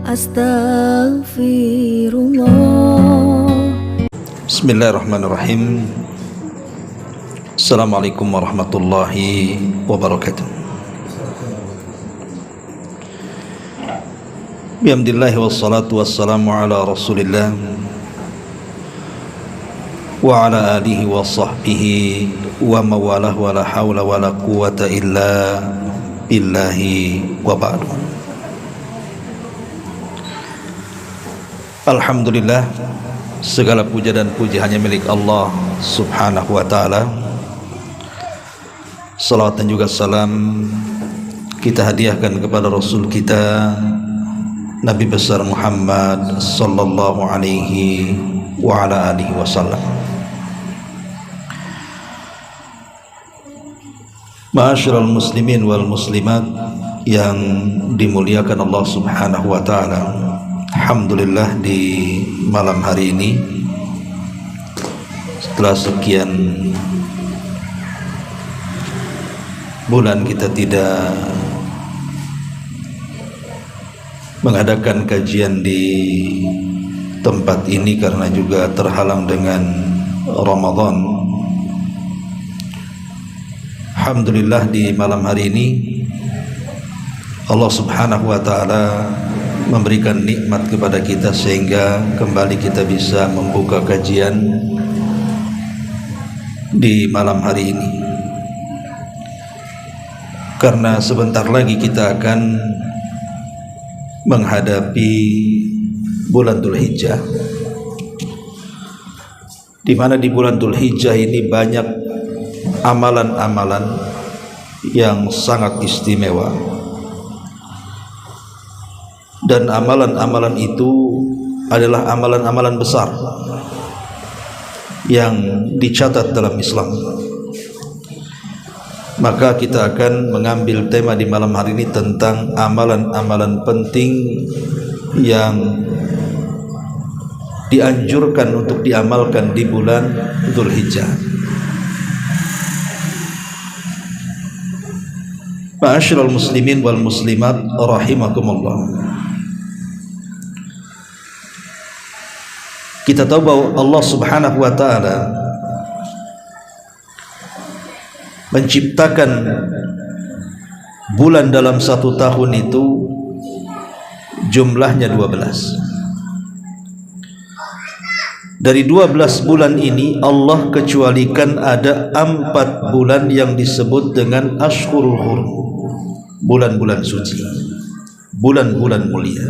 Astaghfirullah. Bismillahirrahmanirrahim. Assalamualaikum warahmatullahi wabarakatuh. Bihamdillahi wassalatu wassalamu ala rasulillah wa ala alihi wa sahbihi wa mawalah wa la hawla wa la quwata illa billahi wa ba'du. Alhamdulillah, segala puja dan puji hanya milik Allah subhanahu wa ta'ala. Salawat dan juga salam kita hadiahkan kepada Rasul kita Nabi besar Muhammad sallallahu alaihi wa ala alihi wasallam. Ma'asyiral muslimin wal muslimat yang dimuliakan Allah subhanahu wa ta'ala, alhamdulillah di malam hari ini setelah sekian bulan kita tidak mengadakan kajian di tempat ini karena juga terhalang dengan Ramadan. Alhamdulillah di malam hari ini Allah subhanahu wa ta'ala memberikan nikmat kepada kita sehingga kembali kita bisa membuka kajian di malam hari ini, karena sebentar lagi kita akan menghadapi bulan Dzulhijjah, di mana di bulan Dzulhijjah ini banyak amalan-amalan yang sangat istimewa. Dan amalan-amalan itu adalah amalan-amalan besar yang dicatat dalam Islam. Maka kita akan mengambil tema di malam hari ini tentang amalan-amalan penting yang dianjurkan untuk diamalkan di bulan Dzulhijjah. Ma'asyiral muslimin wal muslimat rahimakumullah. Kita tahu bahwa Allah subhanahu wa ta'ala menciptakan bulan dalam satu tahun itu jumlahnya 12. Dari 12 bulan ini Allah kecualikan ada 4 bulan yang disebut dengan Ashhurul Hurum, bulan-bulan suci, bulan-bulan mulia.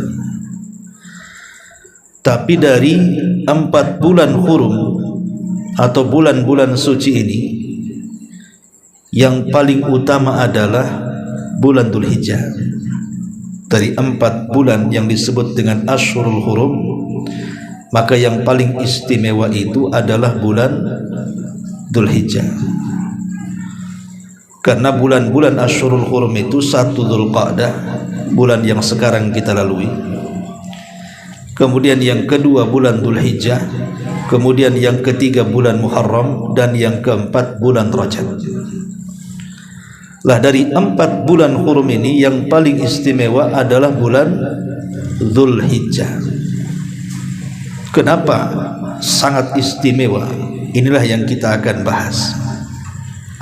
Tapi dari 4 bulan hurum atau bulan-bulan suci ini, yang paling utama adalah bulan Dzulhijjah. Dari 4 bulan yang disebut dengan Ashhurul Hurum, maka yang paling istimewa itu adalah bulan Dzulhijjah. Karena bulan-bulan Ashhurul Hurum itu 1 Dzulqa'dah, bulan yang sekarang kita lalui, kemudian yang kedua bulan Dzulhijjah, kemudian yang ketiga bulan Muharram, dan yang keempat bulan Rajab. Lah dari 4 bulan hurum ini yang paling istimewa adalah bulan Dzulhijjah. Kenapa sangat istimewa? Inilah yang kita akan bahas.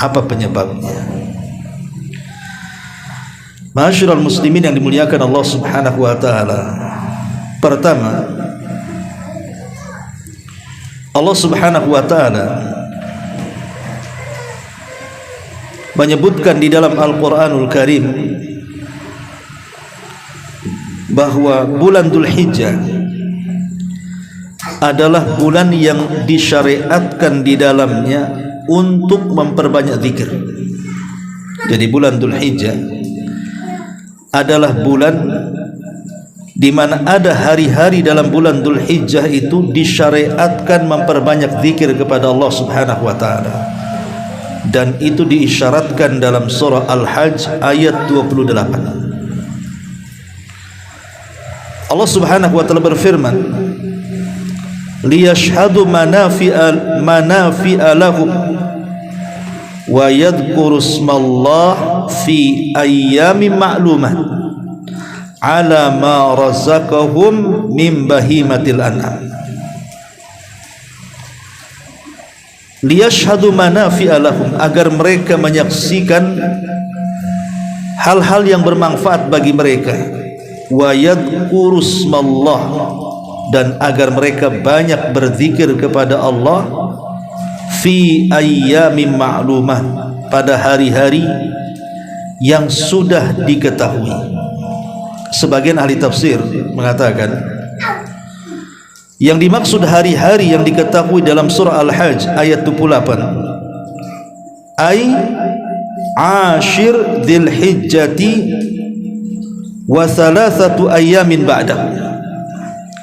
Apa penyebabnya? Ma'asyiral muslimin yang dimuliakan Allah subhanahu wa ta'ala, pertama, Allah subhanahu wa ta'ala menyebutkan di dalam Al-Quranul Karim bahwa bulan Dzulhijjah adalah bulan yang disyariatkan di dalamnya untuk memperbanyak zikir. Jadi bulan Dzulhijjah adalah bulan di mana ada hari-hari dalam bulan Dzulhijjah itu disyariatkan memperbanyak zikir kepada Allah subhanahu wa ta'ala, dan itu diisyaratkan dalam surah Al-Hajj ayat 28. Allah subhanahu wa ta'ala berfirman, liyashhadu manafi'a lahum wa yadhkuru ismallah fi ayyamin ma'lumat ala ma razaqahum min bahimatil an'am liyashhadu manafi'a lahum, agar mereka menyaksikan hal-hal yang bermanfaat bagi mereka, wa yadhkuru smallah, dan agar mereka banyak berzikir kepada Allah fi ayyamin ma'lumah, pada hari-hari yang sudah diketahui. Sebagian ahli tafsir mengatakan yang dimaksud hari-hari yang diketahui dalam surah Al-Hajj ayat 28 ay ashir dzil hijjati wa thalathatu ayyamin ba'da,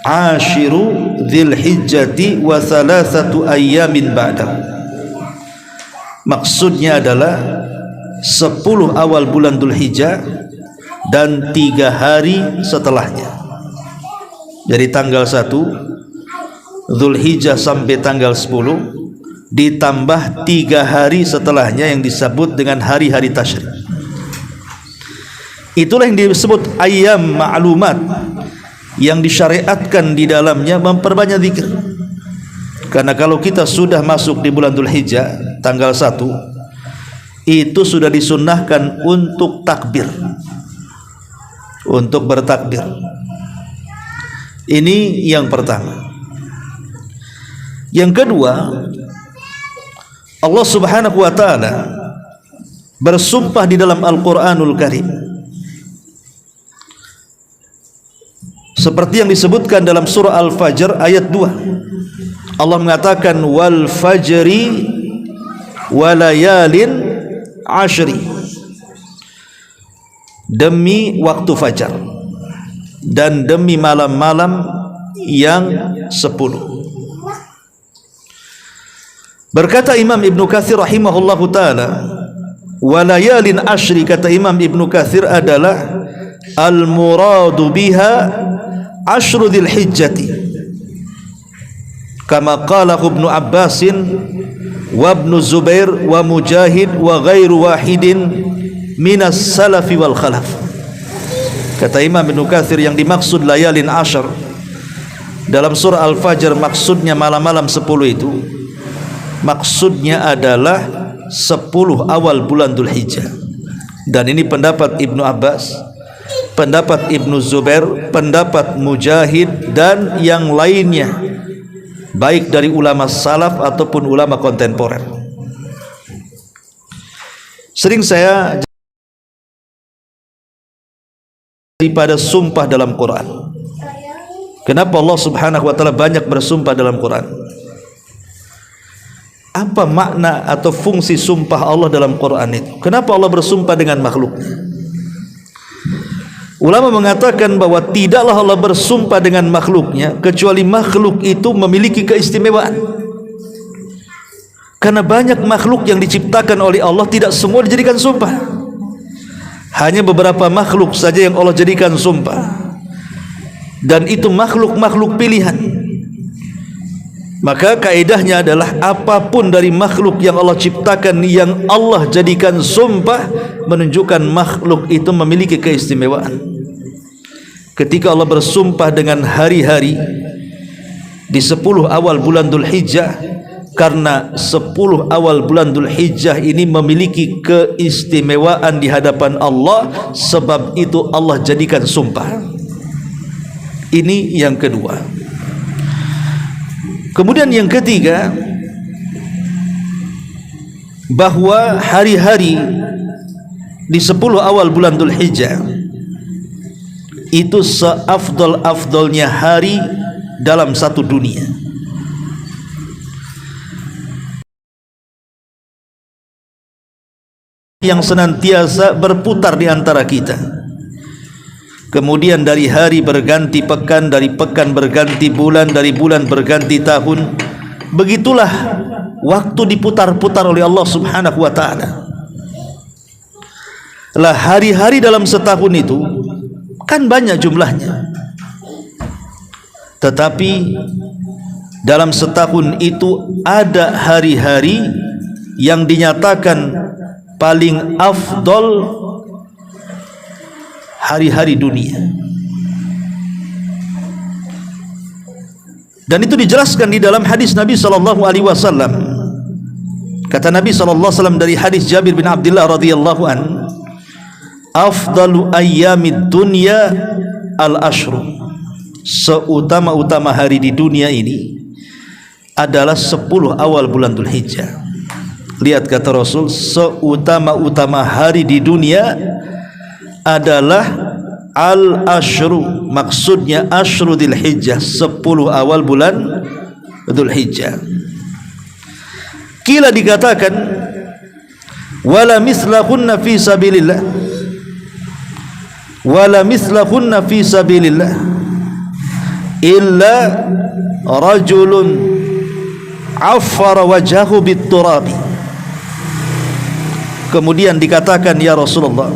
ashiru dzil hijjati wa thalathatu ayyamin ba'da, maksudnya adalah 10 awal bulan Dzulhijjah dan 3 hari setelahnya. Jadi tanggal 1 Dzulhijjah sampai tanggal 10 ditambah 3 hari setelahnya yang disebut dengan hari-hari tasyrik. Itulah yang disebut ayyam ma'lumat, yang disyariatkan di dalamnya memperbanyak zikir. Karena kalau kita sudah masuk di bulan Dzulhijjah tanggal 1, itu sudah disunnahkan untuk takbir, untuk bertakbir. Ini yang pertama. Yang kedua, Allah Subhanahu wa ta'ala bersumpah di dalam Al-Quranul Karim, seperti yang disebutkan dalam surah Al-Fajr ayat 2. Allah mengatakan wal fajri walayalin ashri, demi waktu fajar dan demi malam-malam yang 10. Berkata Imam Ibnu Katsir rahimahullahu taala, walayalin ashri, kata Imam Ibnu Katsir adalah al-muradu biha ashru dzil hijjati, kama qala Ibnu Abbasin wa Ibnu Zubair wa Mujahid wa ghairu wahidin minas salafi wal khalaf. Kata Imam Ibnu Katsir, yang dimaksud layalin ashar dalam surah Al-Fajr maksudnya malam-malam 10 itu, maksudnya adalah 10 awal bulan Dzulhijjah. Dan ini pendapat Ibnu Abbas, pendapat Ibnu Zubair, pendapat Mujahid dan yang lainnya, baik dari ulama salaf ataupun ulama kontemporer. Sering saya daripada sumpah dalam Quran. Kenapa Allah Subhanahu wa ta'ala banyak bersumpah dalam Quran? Apa makna atau fungsi sumpah Allah dalam Quran itu? Kenapa Allah bersumpah dengan makhluknya? Ulama mengatakan bahwa tidaklah Allah bersumpah dengan makhluknya kecuali makhluk itu memiliki keistimewaan. Karena banyak makhluk yang diciptakan oleh Allah tidak semua dijadikan sumpah. Hanya beberapa makhluk saja yang Allah jadikan sumpah, dan itu makhluk-makhluk pilihan. Maka kaidahnya adalah apapun dari makhluk yang Allah ciptakan yang Allah jadikan sumpah, menunjukkan makhluk itu memiliki keistimewaan. Ketika Allah bersumpah dengan hari-hari di 10 awal bulan Dzulhijjah, karena 10 awal bulan Dzulhijjah ini memiliki keistimewaan di hadapan Allah, sebab itu Allah jadikan sumpah. Ini yang kedua. Kemudian yang ketiga, bahwa hari-hari di 10 awal bulan Dzulhijjah itu seafdal-afdalnya hari dalam satu dunia. Yang senantiasa berputar di antara kita. Kemudian dari hari berganti pekan, dari pekan berganti bulan, dari bulan berganti tahun. Begitulah waktu diputar-putar oleh Allah Subhanahu wa ta'ala. Lah hari-hari dalam setahun itu kan banyak jumlahnya, tetapi dalam setahun itu ada hari-hari yang dinyatakan paling afdol hari-hari dunia. Dan itu dijelaskan di dalam hadis Nabi sallallahu alaihi wasallam. Kata Nabi sallallahu alaihi wasallam dari hadis Jabir bin Abdullah radhiyallahu an, afdalu ayyamid dunya al-ashru. Seutama-utama hari di dunia ini adalah 10 awal bulan Dzulhijjah. Lihat kata Rasul, seutama-utama hari di dunia adalah al-ashru, maksudnya ashru Dzulhijjah, 10 awal bulan Dzulhijjah. Kila dikatakan wala mislahunna fi sabilillah, wala mislahunna fi sabilillah illa rajulun affara wajhahu bit-turabi. Kemudian dikatakan, ya Rasulullah,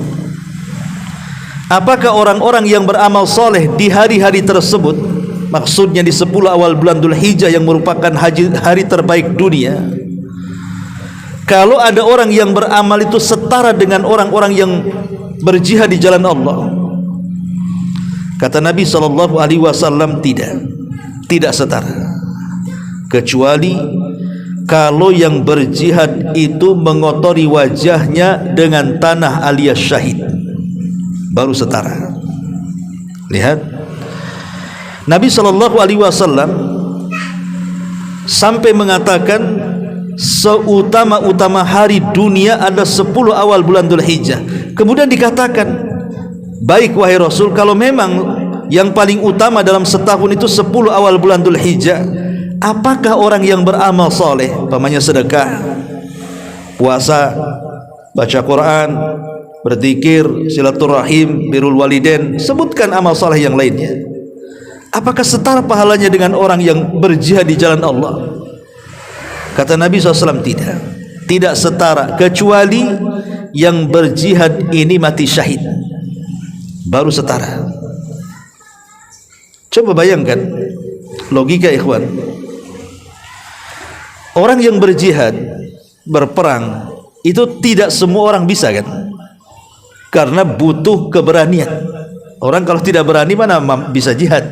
apakah orang-orang yang beramal soleh di hari-hari tersebut, maksudnya di 10 awal bulan Dzulhijjah yang merupakan hari terbaik dunia, kalau ada orang yang beramal itu setara dengan orang-orang yang berjihad di jalan Allah? Kata Nabi SAW, tidak setara, kecuali kalau yang berjihad itu mengotori wajahnya dengan tanah alias syahid, baru setara. Lihat, Nabi SAW sampai mengatakan seutama-utama hari dunia ada 10 awal bulan Dzulhijjah. Kemudian dikatakan, baik wahai Rasul, kalau memang yang paling utama dalam setahun itu 10 awal bulan Dzulhijjah, apakah orang yang beramal soleh, umpamanya sedekah, puasa, baca Quran, berzikir, silaturahim, birrul walidain, sebutkan amal soleh yang lainnya, apakah setara pahalanya dengan orang yang berjihad di jalan Allah? Kata Nabi SAW, tidak setara, kecuali yang berjihad ini mati syahid, baru setara. Coba bayangkan logika ikhwan, orang yang berjihad, berperang, itu tidak semua orang bisa kan, karena butuh keberanian. Orang kalau tidak berani mana bisa jihad?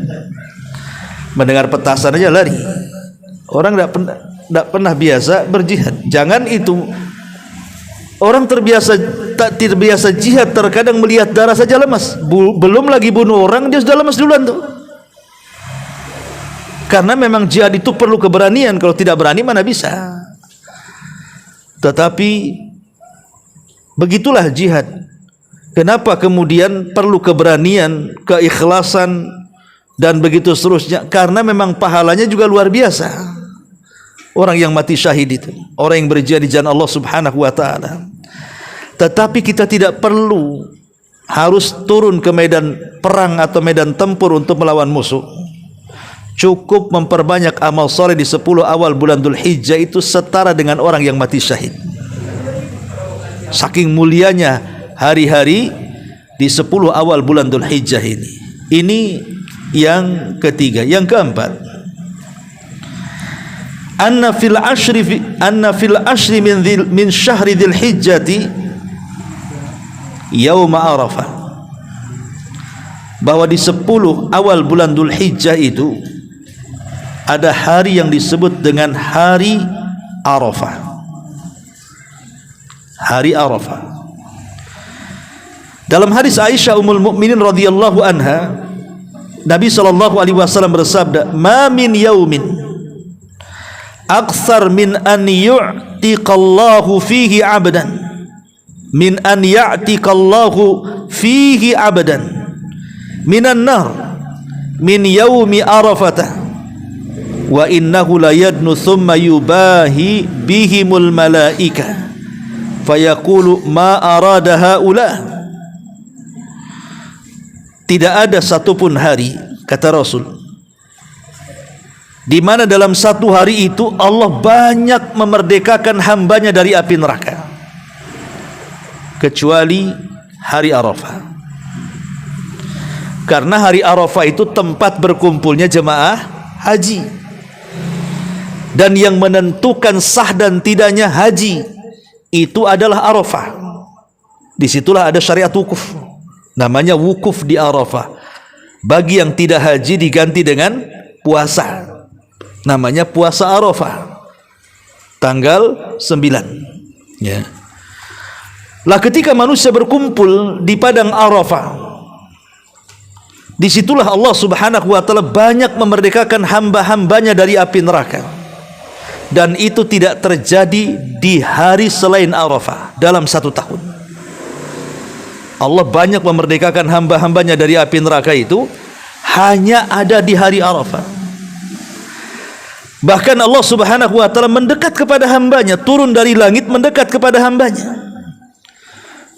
Mendengar petasan aja lari. Orang tidak pernah biasa berjihad. Jangan itu, orang tak terbiasa jihad terkadang melihat darah saja lemas, belum lagi bunuh orang dia sudah lemas duluan tuh. Karena memang jihad itu perlu keberanian, kalau tidak berani mana bisa. Tetapi begitulah jihad. Kenapa kemudian perlu keberanian, keikhlasan, dan begitu seterusnya? Karena memang pahalanya juga luar biasa. Orang yang mati syahid itu, orang yang berjihad di jalan Allah Subhanahu wa taala. Tetapi kita tidak perlu harus turun ke medan perang atau medan tempur untuk melawan musuh. Cukup memperbanyak amal soleh di 10 awal bulan Dzulhijjah itu setara dengan orang yang mati syahid. Saking mulianya hari-hari di 10 awal bulan Dzulhijjah ini. Ini yang ketiga. Yang keempat, anna fil ashri min syahri Dzulhijjati yauma Arafah, bahwa di 10 awal bulan Dzulhijjah itu ada hari yang disebut dengan hari Arafah. Hari Arafah. Dalam hadis Aisyah Ummul Mukminin radhiyallahu anha, Nabi sallallahu alaihi wasallam bersabda, "Ma min yaumin aktsar min an yu'tiqallahu fihi 'abdan min an ya'tiqallahu fihi 'abdan minan nar min yaumi Arafah wa innahu la yadnu thumma yubahi bihimul malaika fayaqulu ma arada haula." Tidak ada satupun hari, kata Rasul, di mana dalam satu hari itu Allah banyak memerdekakan hambanya dari api neraka, kecuali hari Arafah. Karena hari Arafah itu tempat berkumpulnya jemaah haji, dan yang menentukan sah dan tidaknya haji itu adalah Arafah. Disitulah ada syariat wukuf, namanya wukuf di Arafah. Bagi yang tidak haji diganti dengan puasa. namanya puasa Arafah, tanggal 9. Ya. Lah ketika manusia berkumpul di padang Arafah, disitulah Allah Subhanahu wa ta'ala banyak memerdekakan hamba-hambanya dari api neraka. Dan itu tidak terjadi di hari selain Arafah dalam 1 tahun. Allah banyak memerdekakan hamba-hambanya dari api neraka itu hanya ada di hari Arafah. Bahkan Allah Subhanahu wa ta'ala mendekat kepada hambanya, turun dari langit mendekat kepada hambanya.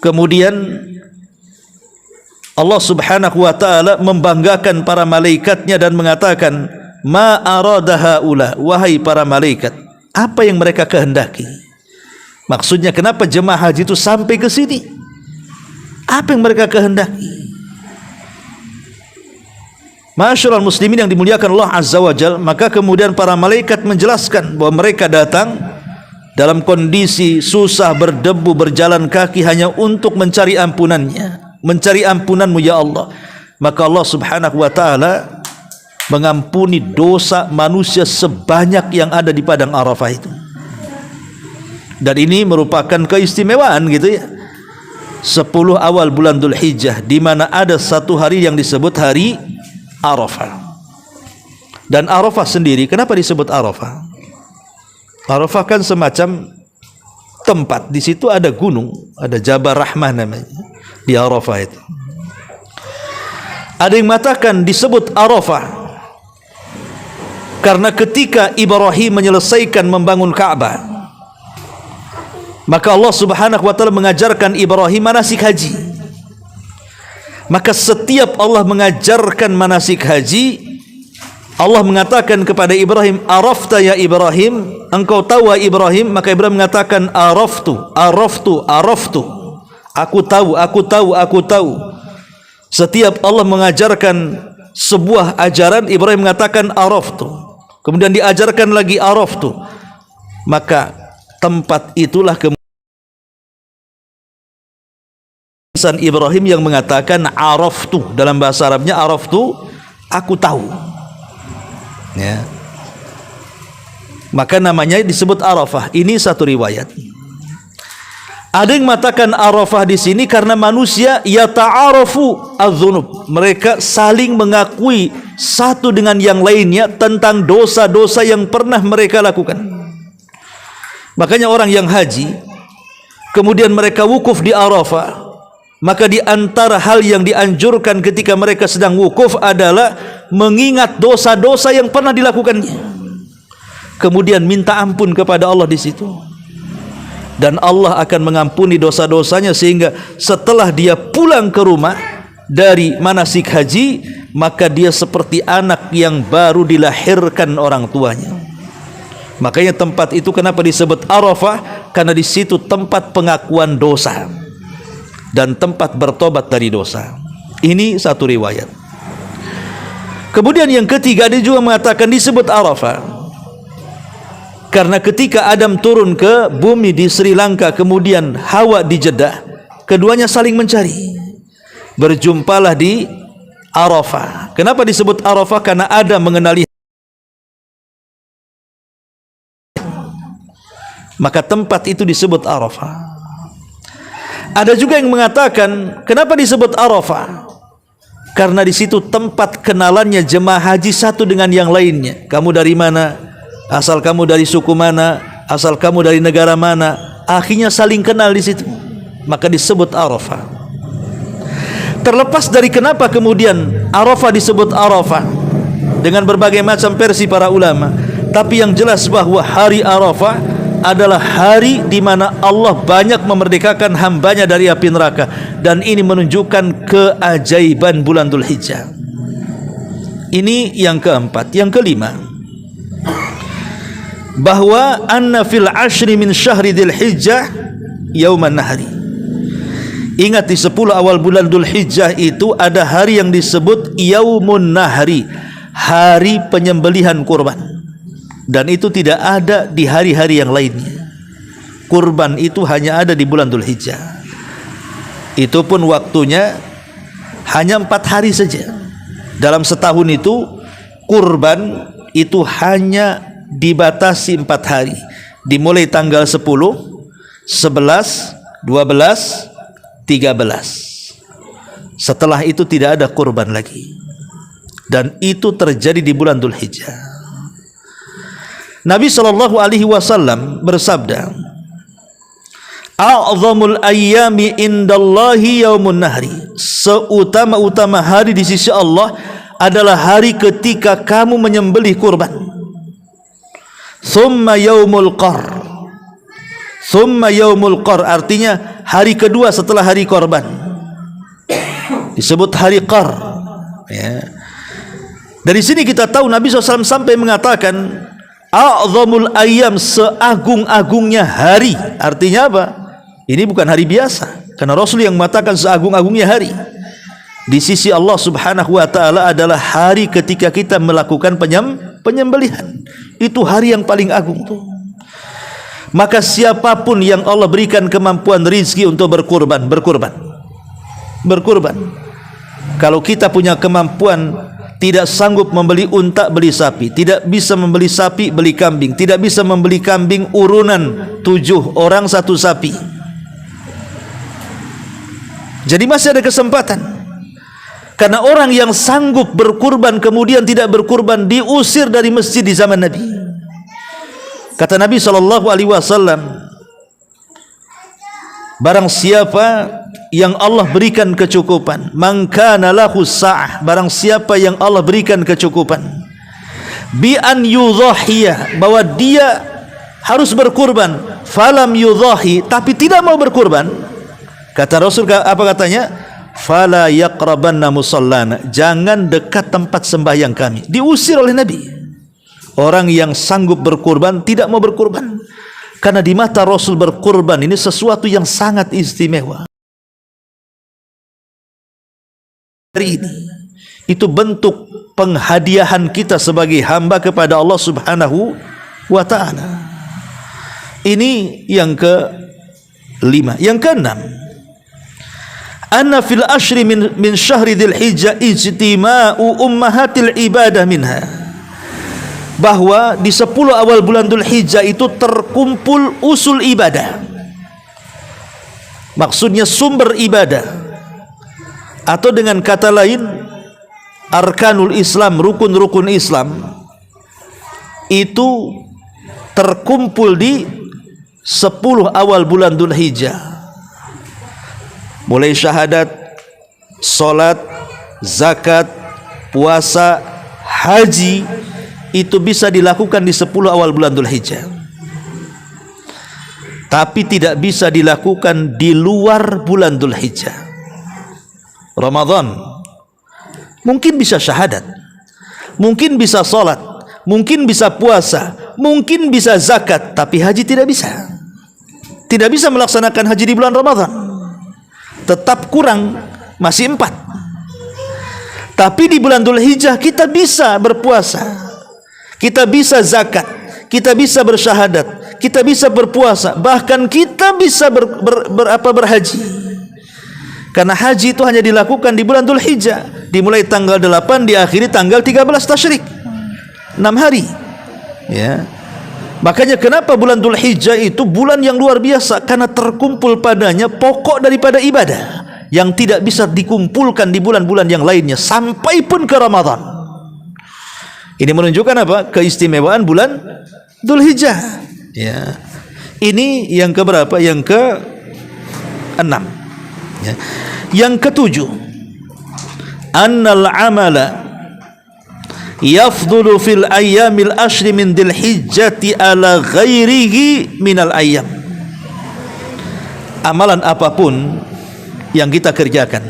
Kemudian Allah Subhanahu wa ta'ala membanggakan para malaikatnya dan mengatakan, ma arada haula, wahai para malaikat, apa yang mereka kehendaki? Maksudnya kenapa jemaah haji itu sampai ke sini? Apa yang mereka kehendaki? Ma'asyiral muslimin yang dimuliakan Allah Azza wa Jalla, maka kemudian para malaikat menjelaskan bahwa mereka datang dalam kondisi susah, berdebu, berjalan kaki hanya untuk mencari ampunannya, mencari ampunanmu ya Allah. Maka Allah Subhanahu wa ta'ala mengampuni dosa manusia sebanyak yang ada di padang Arafah itu. Dan ini merupakan keistimewaan gitu ya, 10 awal bulan Dzulhijjah, di mana ada 1 hari yang disebut hari Arafah. Dan Arafah sendiri, kenapa disebut Arafah? Arafah kan semacam tempat, di situ ada gunung, ada Jabal Rahmah namanya di Arafah itu. Ada yang mengatakan disebut Arafah karena ketika Ibrahim menyelesaikan membangun Ka'bah, maka Allah Subhanahu wa ta'ala mengajarkan Ibrahim manasik haji. Maka setiap Allah mengajarkan manasik haji, Allah mengatakan kepada Ibrahim, arafta ya Ibrahim, engkau tahu Ibrahim? Maka Ibrahim mengatakan, araftu. Aku tahu. Setiap Allah mengajarkan sebuah ajaran, Ibrahim mengatakan araftu. Kemudian diajarkan lagi araftu. Maka tempat itulah kemudian Ibrahim yang mengatakan araftu. Dalam bahasa Arabnya araftu, aku tahu. Ya. Maka namanya disebut Arafah. Ini satu riwayat. Ada yang mengatakan Arafah di sini karena manusia yata'arafu adz-dzunub. Mereka saling mengakui satu dengan yang lainnya tentang dosa-dosa yang pernah mereka lakukan. Makanya orang yang haji kemudian mereka wukuf di Arafah, maka di antara hal yang dianjurkan ketika mereka sedang wukuf adalah mengingat dosa-dosa yang pernah dilakukannya, kemudian minta ampun kepada Allah di situ, dan Allah akan mengampuni dosa-dosanya, sehingga setelah dia pulang ke rumah dari manasik haji, maka dia seperti anak yang baru dilahirkan orang tuanya. Makanya tempat itu kenapa disebut Arafah? Karena di situ tempat pengakuan dosa dan tempat bertobat dari dosa. Ini satu riwayat. Kemudian yang ketiga, dia juga mengatakan disebut Arafah karena ketika Adam turun ke bumi di Sri Lanka, kemudian Hawa di Jeddah, keduanya saling mencari, berjumpalah di Arafah. Kenapa disebut Arafah? Karena Adam mengenali, maka tempat itu disebut Arafah. Ada juga yang mengatakan kenapa disebut Arafah? Karena di situ tempat kenalannya jemaah haji satu dengan yang lainnya. Kamu dari mana? Asal kamu dari suku mana? Asal kamu dari negara mana? Akhirnya saling kenal di situ. Maka disebut Arafah. Terlepas dari kenapa kemudian Arafah disebut Arafah dengan berbagai macam versi para ulama, tapi yang jelas bahwa hari Arafah adalah hari di mana Allah banyak memerdekakan hambanya dari api neraka, dan ini menunjukkan keajaiban bulan Dzulhijjah. Ini yang keempat. Yang kelima, bahwa anna fil ashri min syahri Dzulhijjah yauman nahri. Ingat, di 10 awal bulan Dzulhijjah itu ada hari yang disebut yaumun nahri, hari penyembelihan kurban. Dan itu tidak ada di hari-hari yang lainnya. Kurban itu hanya ada di bulan Dzulhijjah. Itu pun waktunya hanya 4 hari saja. Dalam setahun itu kurban itu hanya dibatasi 4 hari, dimulai tanggal 10, 11, 12, 13. Setelah itu tidak ada kurban lagi, dan itu terjadi di bulan Dzulhijjah. Nabi SAW bersabda, a'zamul ayyami indallahi yaumun nahri, seutama-utama hari di sisi Allah adalah hari ketika kamu menyembelih kurban. Thumma yaumul qar, thumma yaumul qar artinya hari kedua setelah hari korban, disebut hari qar, ya. Dari sini kita tahu Nabi SAW sampai mengatakan a'zamul ayyam, seagung-agungnya hari. Artinya apa? Ini bukan hari biasa, karena Rasul yang mengatakan seagung-agungnya hari di sisi Allah Subhanahu wa taala adalah hari ketika kita melakukan penyembelihan. Itu hari yang paling agung tuh. Maka siapapun yang Allah berikan kemampuan rizki untuk berkurban. Kalau kita punya kemampuan, tidak sanggup membeli unta, beli sapi. Tidak bisa membeli sapi, beli kambing. Tidak bisa membeli kambing urunan 7 orang 1 sapi. Jadi masih ada kesempatan. Karena orang yang sanggup berkurban kemudian tidak berkurban diusir dari masjid di zaman Nabi. Kata Nabi SAW, barang siapa yang Allah berikan kecukupan, man kana lahu sa'ah, barang siapa yang Allah berikan kecukupan, bi an yudhahiyah, bahwa dia harus berkurban, falam yudhahi, tapi tidak mau berkurban, kata Rasul, apa katanya? Fala yaqrabanna musallana, jangan dekat tempat sembahyang kami. Diusir oleh Nabi. Orang yang sanggup berkurban tidak mau berkurban, karena di mata Rasul berkurban ini sesuatu yang sangat istimewa. Hari ini itu bentuk penghadiahan kita sebagai hamba kepada Allah Subhanahu wa ta'ala. Ini yang ke-5. Yang ke-6, anna fil ashri min syahri Dzulhijjah ijtima'u ummahatil ibadah minha, bahwa di 10 awal bulan Dzulhijjah itu terkumpul usul ibadah, maksudnya sumber ibadah, atau dengan kata lain arkanul Islam, rukun-rukun Islam itu terkumpul di 10 awal bulan Dzulhijjah. Mulai syahadat, solat, zakat, puasa, haji, itu bisa dilakukan di 10 awal bulan Dzulhijjah. Tapi tidak bisa dilakukan di luar bulan Dzulhijjah. Ramadan mungkin bisa syahadat, mungkin bisa solat, mungkin bisa puasa, mungkin bisa zakat, tapi haji tidak bisa. Tidak bisa melaksanakan haji di bulan Ramadan. Tetap kurang, masih 4. Tapi di bulan Dzulhijjah kita bisa berpuasa, kita bisa zakat, kita bisa bersyahadat, kita bisa berpuasa, bahkan kita bisa berhaji. Karena haji itu hanya dilakukan di bulan Dzulhijjah, dimulai tanggal 8, diakhiri tanggal 13 tasyrik, 6 hari, ya. Makanya kenapa bulan Dzulhijjah itu bulan yang luar biasa, karena terkumpul padanya pokok daripada ibadah yang tidak bisa dikumpulkan di bulan-bulan yang lainnya sampai pun ke Ramadan. Ini menunjukkan apa? Keistimewaan bulan Dzulhijjah, ya. Ini yang keberapa? Yang ke-6, ya. Yang ke-7, annal amala yafdulu fil ayyamil ashri min Dzulhijjati ala ghairihi minal ayyam. Amalan apapun yang kita kerjakan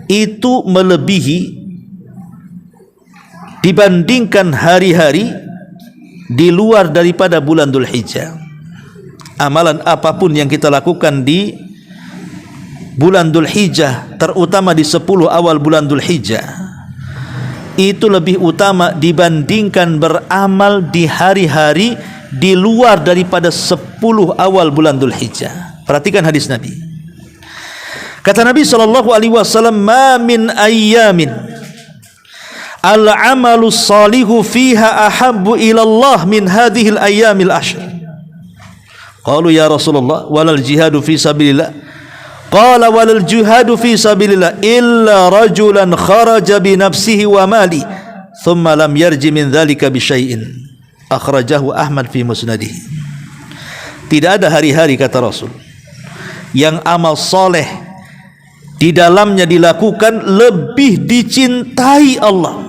itu melebihi dibandingkan hari-hari di luar daripada bulan Dzulhijjah. Amalan apapun yang kita lakukan di bulan Dzulhijjah, terutama di 10 awal bulan Dzulhijjah, itu lebih utama dibandingkan beramal di hari-hari di luar daripada 10 awal bulan Dzulhijjah. Perhatikan hadis Nabi. Kata Nabi SAW, ma min ayyamin al-amalu salihu fiha ahabbu ilallah min hadhil ayyamil ashr. Qalu ya Rasulullah walal jihadu fi sabilillah. Qala walal jihadu fi sabilillah illa rajulan kharaja bi nafsihi wa mali thumma lam yarji min dhalika bi syai'in. Akhrajahu Ahmad fi musnadihi. Tidak ada hari-hari, kata Rasul, yang amal soleh di dalamnya dilakukan lebih dicintai Allah.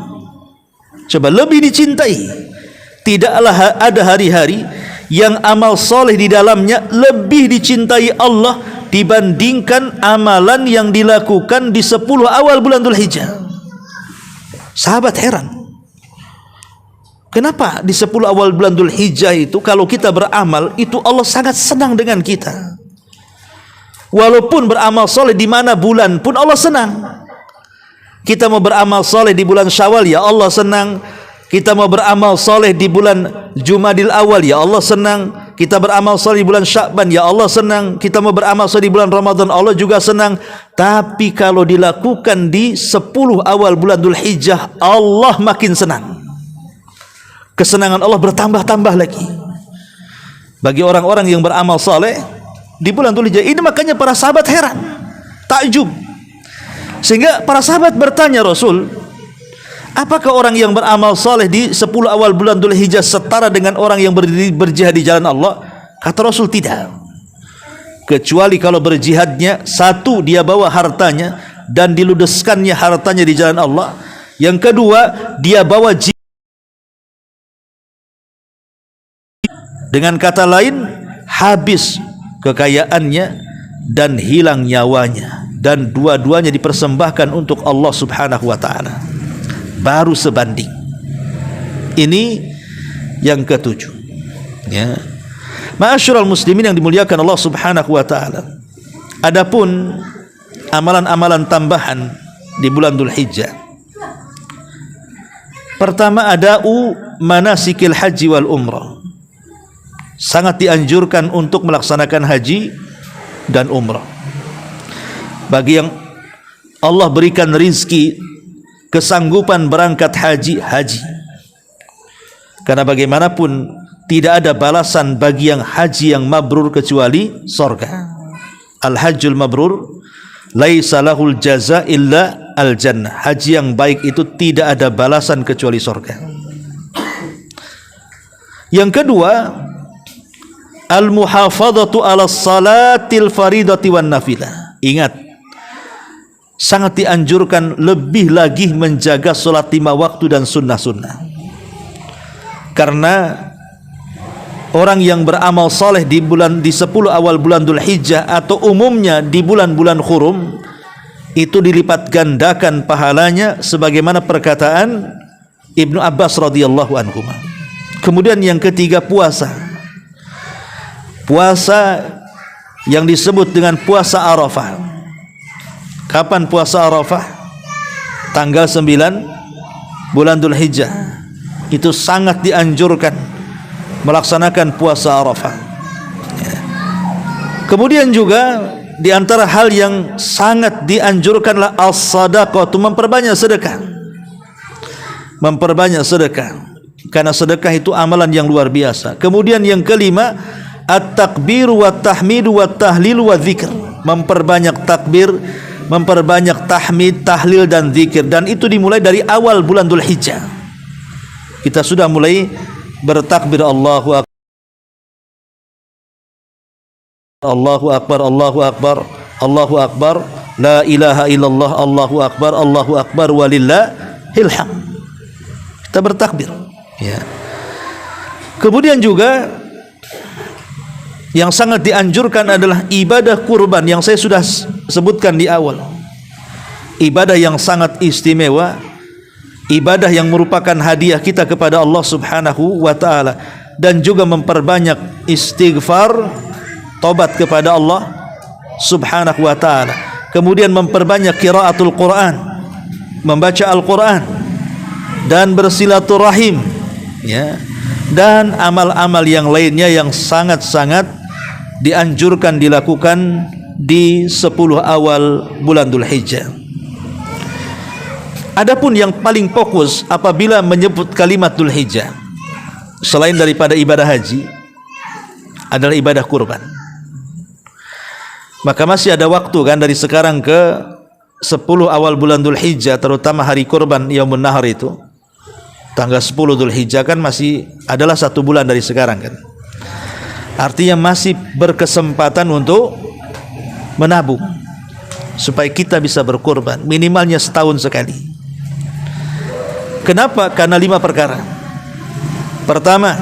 Coba, lebih dicintai. Tidaklah ada hari-hari yang amal soleh di dalamnya lebih dicintai Allah dibandingkan amalan yang dilakukan di 10 awal bulan Dzulhijjah. Sahabat heran, kenapa di 10 awal bulan Dzulhijjah itu kalau kita beramal itu Allah sangat senang dengan kita. Walaupun beramal soleh di mana bulan pun Allah senang. Kita mau beramal soleh di bulan Syawal, ya Allah senang. Kita mau beramal soleh di bulan Jumadil Awal, ya Allah senang. Kita beramal soleh di bulan Sya'ban, ya Allah senang. Kita mau beramal soleh di bulan Ramadan, Allah juga senang. Tapi kalau dilakukan di 10 awal bulan Dzulhijjah, Allah makin senang. Kesenangan Allah bertambah-tambah lagi bagi orang-orang yang beramal soleh di bulan Dzulhijjah ini. Makanya para sahabat heran, takjub, sehingga para sahabat bertanya Rasul, apakah orang yang beramal soleh di 10 awal bulan Dzulhijjah setara dengan orang yang berjihad di jalan Allah? Kata Rasul, tidak, kecuali kalau berjihadnya, satu, dia bawa hartanya dan diludeskannya hartanya di jalan Allah. Yang kedua, dia bawa jiwa. Dengan kata lain, habis kekayaannya dan hilang nyawanya, dan dua-duanya dipersembahkan untuk Allah Subhanahu wa ta'ala, baru sebanding. Ini yang ketujuh, ya. Ma'asyiral muslimin yang dimuliakan Allah Subhanahu wa ta'ala, adapun amalan-amalan tambahan di bulan Dzulhijjah, pertama ada'u manasikil haji wal umrah. Sangat dianjurkan untuk melaksanakan haji dan umrah. Bagi yang Allah berikan rizki, kesanggupan berangkat haji, haji. Karena bagaimanapun tidak ada balasan bagi yang haji yang mabrur kecuali sorga. Al-hajjul mabrur laisa lahul jaza illa al-jannah. Haji yang baik itu tidak ada balasan kecuali sorga. Yang kedua, al-muhafadhatu ala salatil faridati wan nafilah. Ingat, sangat dianjurkan lebih lagi menjaga solat 5 waktu dan sunnah-sunnah. Karena orang yang beramal soleh di 10 awal bulan Dzulhijjah atau umumnya di bulan-bulan hurum itu dilipat gandakan pahalanya, sebagaimana perkataan Ibnu Abbas radhiyallahu anhu. Kemudian yang ketiga, puasa. Puasa yang disebut dengan puasa Arafah. Kapan puasa Arafah? Tanggal 9 bulan Dzulhijjah. Itu sangat dianjurkan melaksanakan puasa Arafah. Kemudian juga di antara hal yang sangat dianjurkanlah as-sadaqah, memperbanyak sedekah. Memperbanyak sedekah, karena sedekah itu amalan yang luar biasa. Kemudian yang kelima, at-takbir wa tahmid wa tahlil wa dzikr. Memperbanyak takbir, memperbanyak tahmid, tahlil dan zikir, dan itu dimulai dari awal bulan Dzulhijjah. Kita sudah mulai bertakbir, Allahu akbar, Allahu akbar, Allahu akbar, Allahu akbar, la ilaha illallah, Allahu akbar, Allahu akbar walillahil hamd. Kita bertakbir, ya. Kemudian juga yang sangat dianjurkan adalah ibadah kurban yang saya sudah sebutkan di awal. Ibadah yang sangat istimewa, ibadah yang merupakan hadiah kita kepada Allah Subhanahu wa ta'ala, dan juga memperbanyak istighfar, tobat kepada Allah Subhanahu wa ta'ala. Kemudian memperbanyak qiraatul Quran, membaca Al-Quran, dan bersilaturahim, ya, dan amal-amal yang lainnya yang sangat-sangat dianjurkan dilakukan di 10 awal bulan Dzulhijjah. Adapun yang paling fokus apabila menyebut kalimat Dzul Hijjah selain daripada ibadah haji adalah ibadah kurban. Maka masih ada waktu kan dari sekarang ke 10 awal bulan Dzul Hijjah, terutama hari kurban Yaumun Nahar itu tanggal 10 Dzul Hijjah kan masih adalah 1 bulan dari sekarang kan. Artinya masih berkesempatan untuk menabung supaya kita bisa berkurban minimalnya setahun sekali. Kenapa? Karena 5 perkara. Pertama,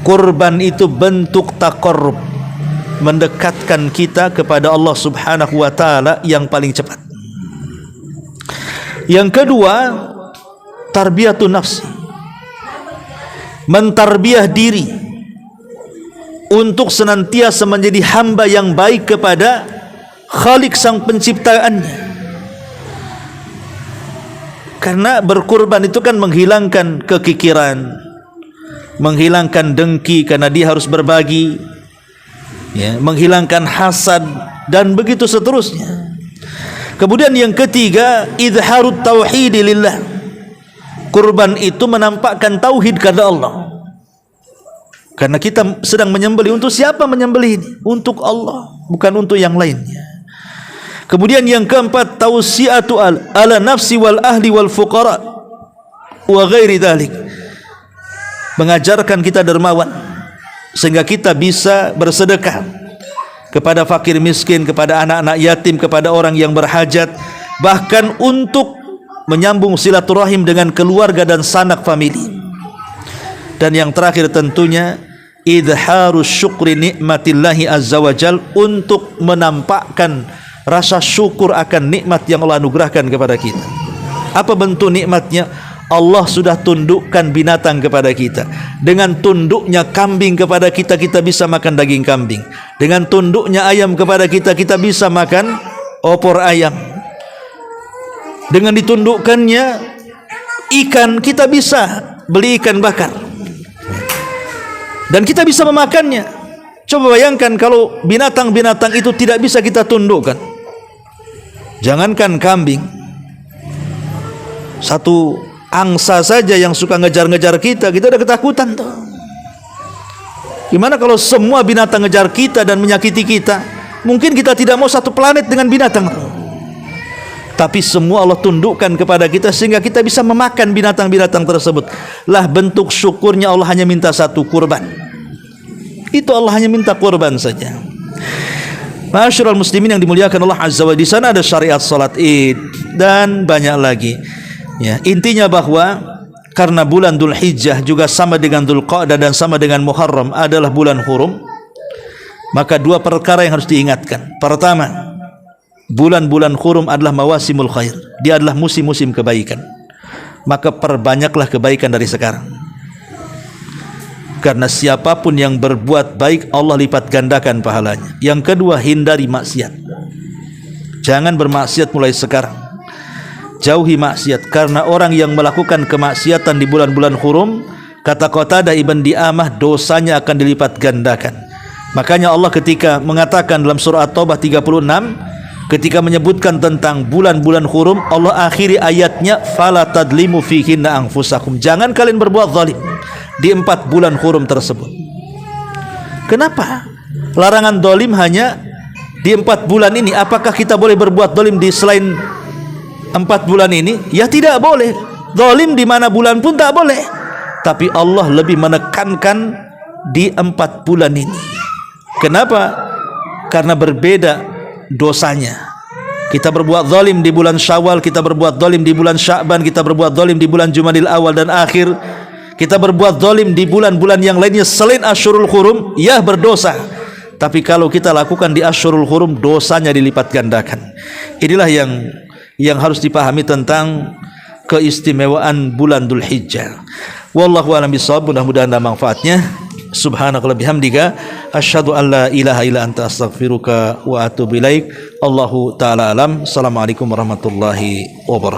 kurban itu bentuk taqarrub, mendekatkan kita kepada Allah Subhanahu wa taala yang paling cepat. Yang kedua, tarbiyatun nafsi, mentarbiah diri untuk senantiasa menjadi hamba yang baik kepada Khalik sang penciptaannya. Karena berkurban itu kan menghilangkan kekikiran, menghilangkan dengki karena dia harus berbagi, ya, menghilangkan hasad dan begitu seterusnya. Kemudian yang ketiga, izharut tauhid lillah. Kurban itu menampakkan tauhid kepada Allah. Karena kita sedang menyembelih, untuk siapa menyembelih ini? Untuk Allah, bukan untuk yang lainnya. Kemudian yang keempat, tausiatu ala nafsi wal ahli wal fuqara wa ghairi dzalik. Mengajarkan kita dermawan sehingga kita bisa bersedekah kepada fakir miskin, kepada anak-anak yatim, kepada orang yang berhajat, bahkan untuk menyambung silaturahim dengan keluarga dan sanak famili. Dan yang terakhir tentunya idharus syukri nikmatillahi azza wajal, untuk menampakkan rasa syukur akan nikmat yang Allah anugerahkan kepada kita. Apa bentuk nikmatnya? Allah sudah tundukkan binatang kepada kita. Dengan tunduknya kambing kepada kita, kita bisa makan daging kambing. Dengan tunduknya ayam kepada kita, kita bisa makan opor ayam. Dengan ditundukkannya ikan, kita bisa beli ikan bakar dan kita bisa memakannya. Coba bayangkan kalau binatang-binatang itu tidak bisa kita tundukkan. Jangankan kambing, satu angsa saja yang suka ngejar-ngejar kita, kita ada ketakutan tuh. Gimana kalau semua binatang ngejar kita dan menyakiti kita? Mungkin kita tidak mau satu planet dengan binatang. Tapi semua Allah tundukkan kepada kita sehingga kita bisa memakan binatang-binatang tersebut. Lah bentuk syukurnya Allah hanya minta satu, kurban. Itu Allah hanya minta kurban saja. Ma'asyiral muslimin yang dimuliakan Allah Azza wa Jalla, di sana ada syariat salat Id dan banyak lagi. Ya, intinya bahwa karena bulan Dzul Hijjah juga sama dengan Dzulqa'dah dan sama dengan Muharram adalah bulan hurum, maka 2 perkara yang harus diingatkan. Pertama, bulan-bulan hurum adalah mawasimul khair. Dia adalah musim-musim kebaikan. Maka perbanyaklah kebaikan dari sekarang. Karena siapapun yang berbuat baik, Allah lipat gandakan pahalanya. Yang kedua, hindari maksiat. Jangan bermaksiat mulai sekarang. Jauhi maksiat, karena orang yang melakukan kemaksiatan di bulan-bulan hurum, kata Qatadah ibn Di'amah, dosanya akan dilipat gandakan. Makanya Allah ketika mengatakan dalam surah At-Taubah 36, ketika menyebutkan tentang bulan-bulan hurum, Allah akhiri ayatnya, fala tadlimu fihinna anfusakum. Jangan kalian berbuat zalim di 4 bulan hurum tersebut. Kenapa? Larangan zalim hanya di 4 bulan ini. Apakah kita boleh berbuat zalim di selain 4 bulan ini? Ya tidak boleh. Zalim di mana bulan pun tak boleh. Tapi Allah lebih menekankan di 4 bulan ini. Kenapa? Karena berbeda dosanya. Kita berbuat zalim di bulan Syawal, kita berbuat zalim di bulan Sya'ban, kita berbuat zalim di bulan Jumadil Awal dan Akhir, kita berbuat zalim di bulan-bulan yang lainnya selain Asyurul Hurum, ya berdosa. Tapi kalau kita lakukan di Asyurul Hurum, dosanya dilipat gandakan. Inilah yang harus dipahami tentang keistimewaan bulan Dzul Hijjah. Wallahu a'lam bishawab. Mudah-mudahan ada manfaatnya. Subhanakallahumma bihamdika asyhadu an la ilaha illa anta astaghfiruka wa atubu ilaik. Allahu taala alam. Assalamualaikum warahmatullahi wabarakatuh.